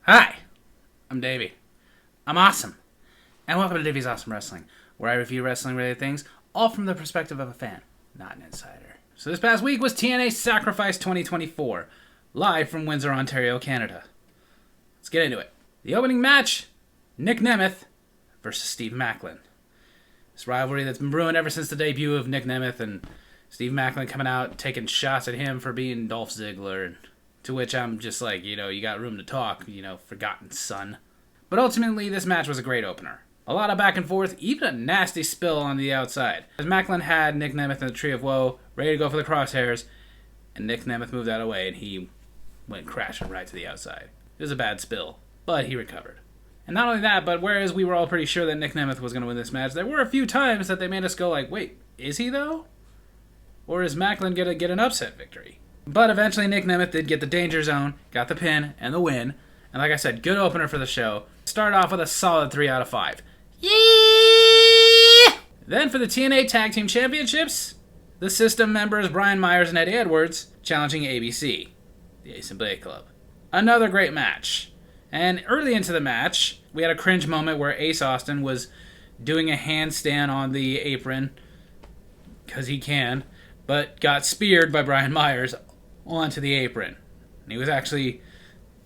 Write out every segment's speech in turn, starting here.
Hi, I'm Davy. I'm awesome. And welcome to Davy's Awesome Wrestling, where I review wrestling-related things, all from the perspective of a fan, not an insider. So this past week was TNA Sacrifice 2024, live from Windsor, Ontario, Canada. Let's get into it. The opening match, Nick Nemeth versus Steve Maclin. This rivalry that's been brewing ever since the debut of Nick Nemeth and Steve Maclin coming out taking shots at him for being Dolph Ziggler, and to which I'm just like, you got room to talk, forgotten son. But ultimately, this match was a great opener. A lot of back and forth, even a nasty spill on the outside. As Maclin had Nick Nemeth in the Tree of Woe, ready to go for the crosshairs, and Nick Nemeth moved out of the way, and he went crashing right to the outside. It was a bad spill, but he recovered. And not only that, but whereas we were all pretty sure that Nick Nemeth was going to win this match, there were a few times that they made us go like, wait, is he though? Or is Maclin going to get an upset victory? But eventually Nick Nemeth did get the danger zone, got the pin, and the win. And like I said, good opener for the show. Started off with a solid 3 out of 5. Yeah! Then for the TNA Tag Team Championships, the System members Brian Myers and Eddie Edwards challenging ABC, the Ace and Blade Club. Another great match. And early into the match, we had a cringe moment where Ace Austin was doing a handstand on the apron, because he can, but got speared by Brian Myers onto the apron. And he was actually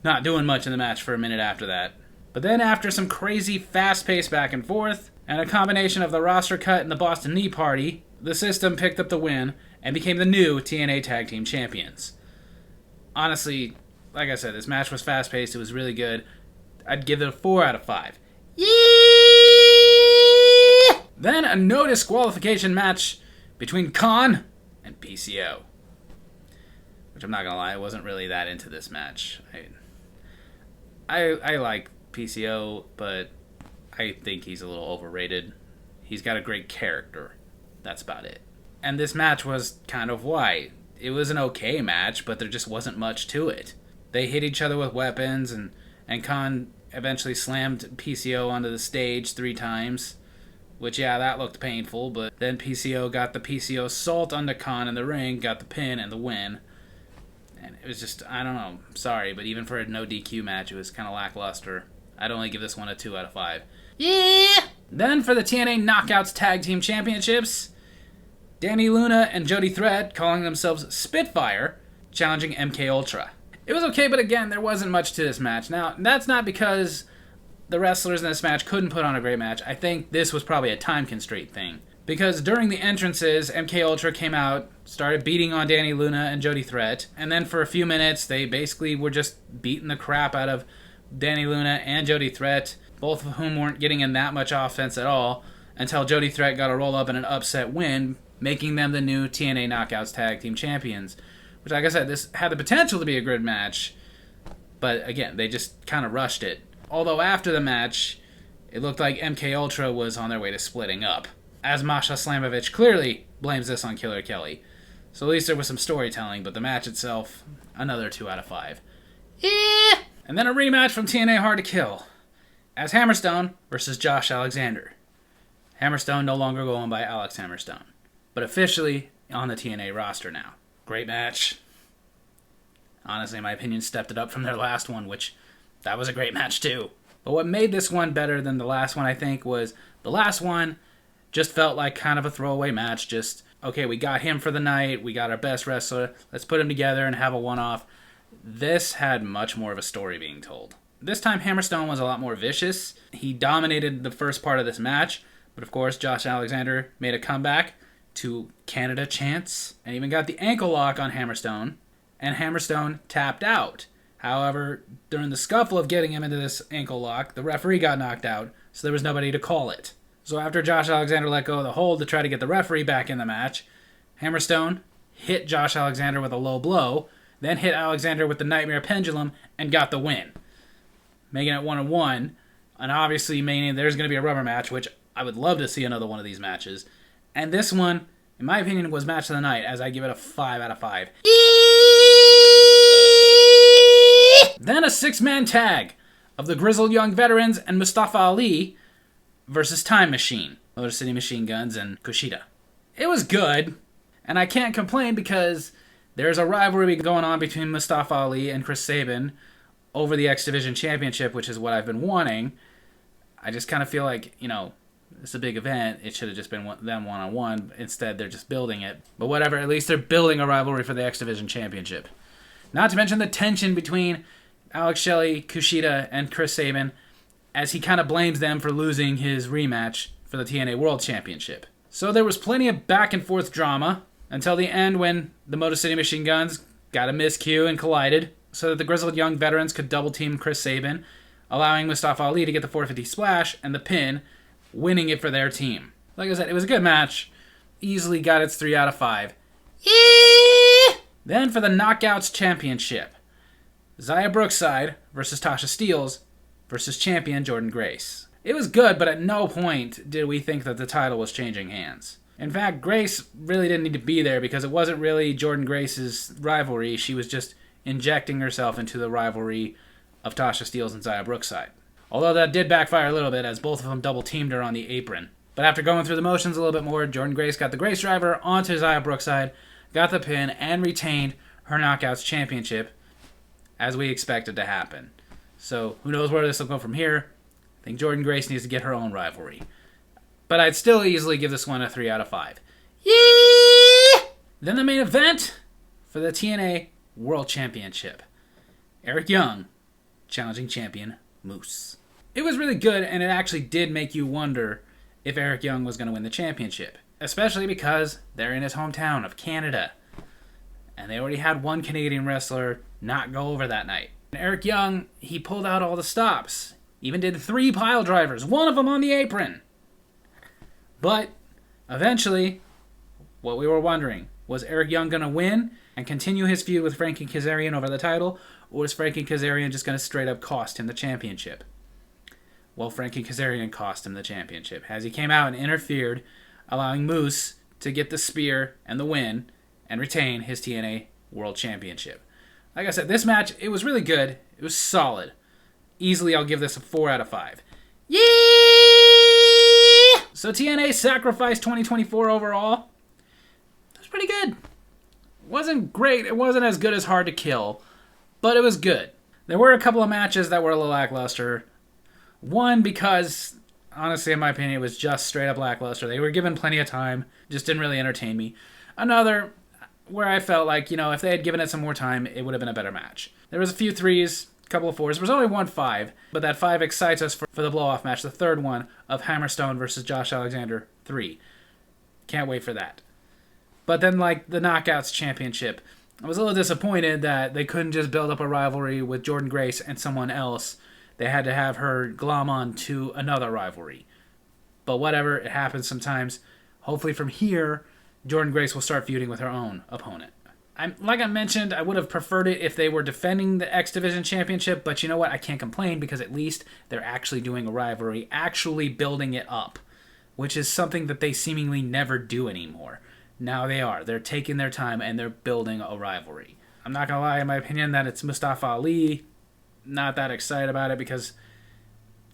not doing much in the match for a minute after that. But then after some crazy fast-paced back and forth, and a combination of the roster cut and the Boston Knee Party, the System picked up the win and became the new TNA Tag Team Champions. Honestly, like I said, this match was fast-paced, it was really good. I'd give it a 4 out of 5. Yeah! Then a no disqualification match between Khan and PCO. Which I'm not gonna lie, I wasn't really that into this match. I like PCO, but I think he's a little overrated. He's got a great character. That's about it. And this match was kind of why. It was an okay match, but there just wasn't much to it. They hit each other with weapons, and Khan eventually slammed PCO onto the stage 3 times. Which, yeah, that looked painful, but then PCO got the PCO salt onto Khan in the ring, got the pin and the win. And it was just, I don't know, sorry, but even for a no DQ match, it was kind of lackluster. I'd only give this one a 2 out of 5. Yeah! Then for the TNA Knockouts Tag Team Championships, Danny Luna and Jody Threat, calling themselves Spitfire, challenging MK Ultra. It was okay, but again, there wasn't much to this match. Now, that's not because the wrestlers in this match couldn't put on a great match. I think this was probably a time constraint thing. Because during the entrances, MK Ultra came out, started beating on Danny Luna and Jody Threat, and then for a few minutes, they basically were just beating the crap out of Danny Luna and Jody Threat, both of whom weren't getting in that much offense at all, until Jody Threat got a roll-up and an upset win, making them the new TNA Knockouts Tag Team Champions. Which, like I said, this had the potential to be a good match, but again, they just kind of rushed it. Although after the match, it looked like MK Ultra was on their way to splitting up, as Masha Slamovich clearly blames this on Killer Kelly. So at least there was some storytelling, but the match itself, another 2 out of 5. Yeah! And then a rematch from TNA Hard to Kill, as Hammerstone versus Josh Alexander. Hammerstone no longer going by Alex Hammerstone, but officially on the TNA roster now. Great match. Honestly, in my opinion, stepped it up from their last one, which that was a great match too. But what made this one better than the last one, I think, was the last one just felt like kind of a throwaway match. Just, okay, we got him for the night, we got our best wrestler, let's put him together and have a one-off. This had much more of a story being told. This time, Hammerstone was a lot more vicious. He dominated the first part of this match, but of course, Josh Alexander made a comeback to Canada chants, and even got the ankle lock on Hammerstone, and Hammerstone tapped out. However, during the scuffle of getting him into this ankle lock, the referee got knocked out, so there was nobody to call it. So after Josh Alexander let go of the hold to try to get the referee back in the match, Hammerstone hit Josh Alexander with a low blow, then hit Alexander with the Nightmare Pendulum, and got the win. Making it 1-1, and obviously meaning there's going to be a rubber match, which I would love to see another one of these matches. And this one, in my opinion, was match of the night, as I give it a 5 out of 5. Then a 6-man tag of the Grizzled Young Veterans and Mustafa Ali versus Time Machine, Motor City Machine Guns, and Kushida. It was good, and I can't complain because there's a rivalry going on between Mustafa Ali and Chris Sabin over the X Division Championship, which is what I've been wanting. I just kind of feel like, it's a big event. It should have just been them one-on-one. Instead, they're just building it. But whatever, at least they're building a rivalry for the X Division Championship. Not to mention the tension between Alex Shelley, Kushida, and Chris Sabin, as he kind of blames them for losing his rematch for the TNA World Championship. So there was plenty of back-and-forth drama until the end when the Motor City Machine Guns got a miscue and collided so that the Grizzled Young Veterans could double-team Chris Sabin, allowing Mustafa Ali to get the 450 splash and the pin, winning it for their team. Like I said, it was a good match. Easily got its 3 out of 5. Yeah! Then for the Knockouts Championship, Xia Brookside versus Tasha Steelz versus champion Jordynne Grace. It was good, but at no point did we think that the title was changing hands. In fact, Grace really didn't need to be there because it wasn't really Jordynne Grace's rivalry. She was just injecting herself into the rivalry of Tasha Steelz and Xia Brookside. Although that did backfire a little bit as both of them double-teamed her on the apron. But after going through the motions a little bit more, Jordynne Grace got the Grace Driver onto Xia Brookside, got the pin, and retained her Knockouts Championship, as we expected to happen. So, who knows where this will go from here. I think Jordynne Grace needs to get her own rivalry. But I'd still easily give this one a 3 out of 5. Yeah! Then the main event for the TNA World Championship. Eric Young challenging champion Moose. It was really good, and it actually did make you wonder if Eric Young was going to win the championship. Especially because they're in his hometown of Canada. And they already had one Canadian wrestler not go over that night. And Eric Young, he pulled out all the stops. Even did 3 pile drivers, one of them on the apron. But eventually, what we were wondering, was Eric Young going to win and continue his feud with Frankie Kazarian over the title, or is Frankie Kazarian just going to straight up cost him the championship? Well, Frankie Kazarian cost him the championship, as he came out and interfered, allowing Moose to get the spear and the win and retain his TNA World Championship. Like I said, this match, it was really good. It was solid. Easily, I'll give this a 4 out of 5. Yeah! So TNA Sacrifice 2024 overall, it was pretty good. It wasn't great. It wasn't as good as Hard to Kill, but it was good. There were a couple of matches that were a little lackluster. One, because, honestly, in my opinion, it was just straight up lackluster. They were given plenty of time, just didn't really entertain me. Another, where I felt like, if they had given it some more time, it would have been a better match. There was a few 3s, a couple of 4s. There was only one 5, but that 5 excites us for the blow-off match, the third one of Hammerstone versus Josh Alexander 3. Can't wait for that. But then, the Knockouts Championship, I was a little disappointed that they couldn't just build up a rivalry with Jordynne Grace and someone else. They had to have her glom on to another rivalry. But whatever, it happens sometimes. Hopefully from here, Jordynne Grace will start feuding with her own opponent. Like I mentioned, I would have preferred it if they were defending the X Division Championship, but you know what? I can't complain because at least they're actually doing a rivalry, actually building it up, which is something that they seemingly never do anymore. Now they are. They're taking their time and they're building a rivalry. I'm not going to lie, in my opinion, that it's Mustafa Ali. Not that excited about it because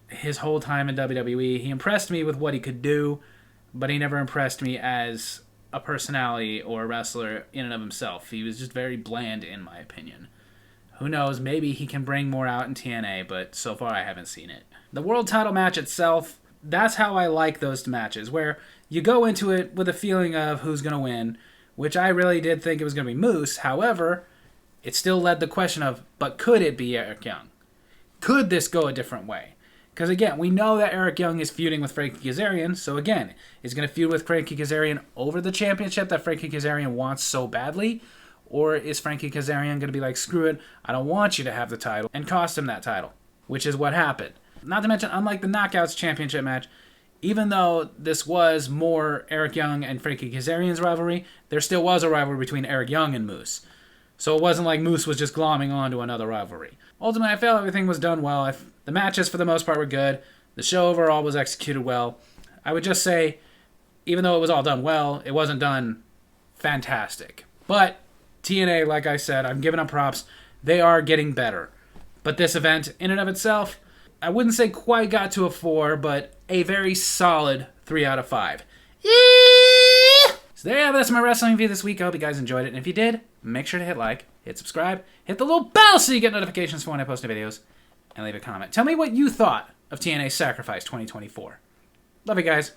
his whole time in WWE, he impressed me with what he could do, but he never impressed me as a personality or a wrestler in and of himself. He was just very bland, in my opinion. Who knows, maybe he can bring more out in TNA, but so far I haven't seen it. The world title match itself, that's how I like those matches, where you go into it with a feeling of who's going to win, which I really did think it was going to be Moose. However, it still led the question of, but could it be Eric Young? Could this go a different way? Because again, we know that Eric Young is feuding with Frankie Kazarian, so again, is going to feud with Frankie Kazarian over the championship that Frankie Kazarian wants so badly? Or is Frankie Kazarian going to be like, screw it, I don't want you to have the title, and cost him that title? Which is what happened. Not to mention, unlike the Knockouts Championship match, even though this was more Eric Young and Frankie Kazarian's rivalry, there still was a rivalry between Eric Young and Moose. So it wasn't like Moose was just glomming on to another rivalry. Ultimately, I felt everything was done well. The matches, for the most part, were good. The show overall was executed well. I would just say, even though it was all done well, it wasn't done fantastic. But TNA, like I said, I'm giving them props. They are getting better. But this event, in and of itself, I wouldn't say quite got to a 4, but a very solid 3 out of 5. Yeah! So there you have it. That's my wrestling review this week. I hope you guys enjoyed it. And if you did, make sure to hit like, hit subscribe, hit the little bell so you get notifications for when I post new videos, and leave a comment. Tell me what you thought of TNA Sacrifice 2024. Love you guys.